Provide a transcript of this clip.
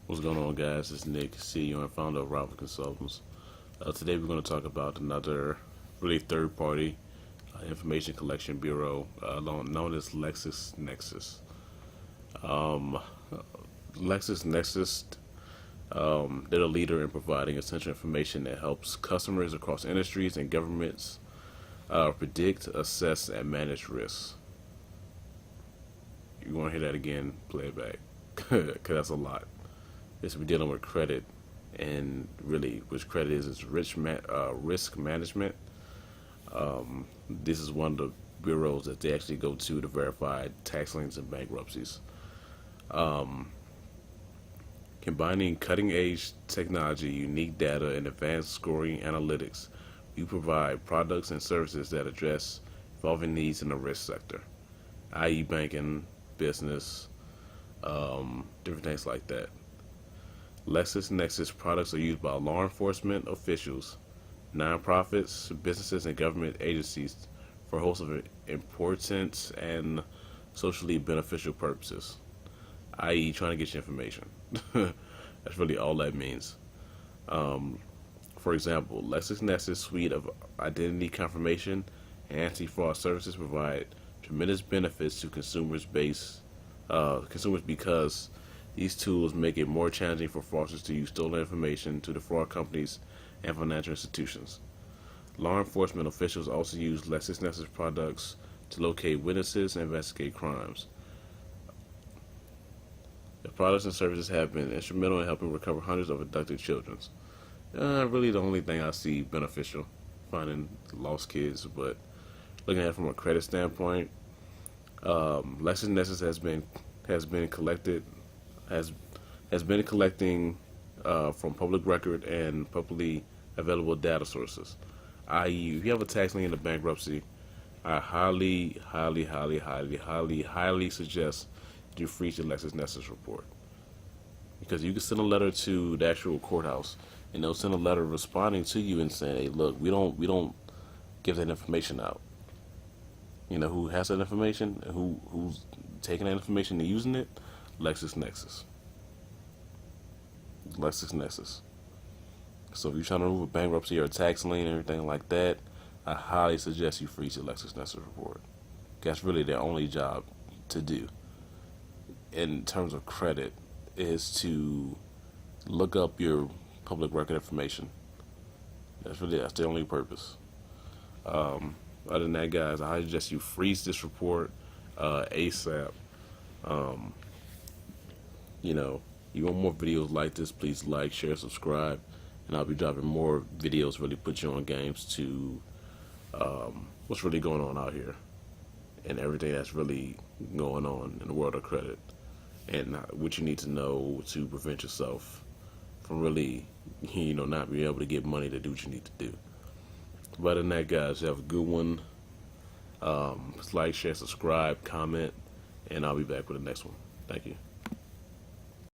What's going on, guys? It's Nick, CEO and founder of Rival Consultants. Today we're going to talk about another really third-party information collection bureau known as LexusNexus. Um, LexusNexus, they're the leader in providing essential information that helps customers across industries and governments predict, assess, and manage risks. You want to hear that again? Play it back, because that's a lot. We're dealing with credit, and really, which credit is risk management. This is one of the bureaus that they actually go to verify tax liens and bankruptcies. Combining cutting-edge technology, unique data, and advanced scoring analytics, we provide products and services that address evolving needs in the risk sector, i.e., banking, business, different things like that. LexusNexus products are used by law enforcement officials, nonprofits, businesses, and government agencies for a host of important and socially beneficial purposes, i.e., trying to get you information. That's really all that means. For example, LexusNexus suite of identity confirmation and anti-fraud services provide tremendous benefits to consumers because these tools make it more challenging for fraudsters to use stolen information to defraud companies and financial institutions. Law enforcement officials also use LexusNexus products to locate witnesses and investigate crimes. The products and services have been instrumental in helping recover hundreds of abducted children. Really, the only thing I see beneficial, finding lost kids, but looking at it from a credit standpoint, LexusNexus has been collecting from public record and publicly available data sources. I.e., if you have a tax lien in a bankruptcy, I highly suggest you freeze your LexusNexus report, because you can send a letter to the actual courthouse, and they'll send a letter responding to you and saying, "Hey, look, we don't give that information out." You know who has that information? Who's taking that information and using it? LexusNexus. LexusNexus. So if you're trying to remove a bankruptcy or a tax lien and everything like that, I highly suggest you freeze your LexusNexus report. That's really their only job to do in terms of credit, is to look up your public record information. That's the only purpose. Other than that, guys, I suggest you freeze this report ASAP. You want more videos like this, please like, share, subscribe, and I'll be dropping more videos, really put you on games to what's really going on out here and everything that's really going on in the world of credit, and what you need to know to prevent yourself from really, not being able to get money to do what you need to do. But other than that, guys, have a good one. Like, share, subscribe, comment, and I'll be back with the next one. Thank you.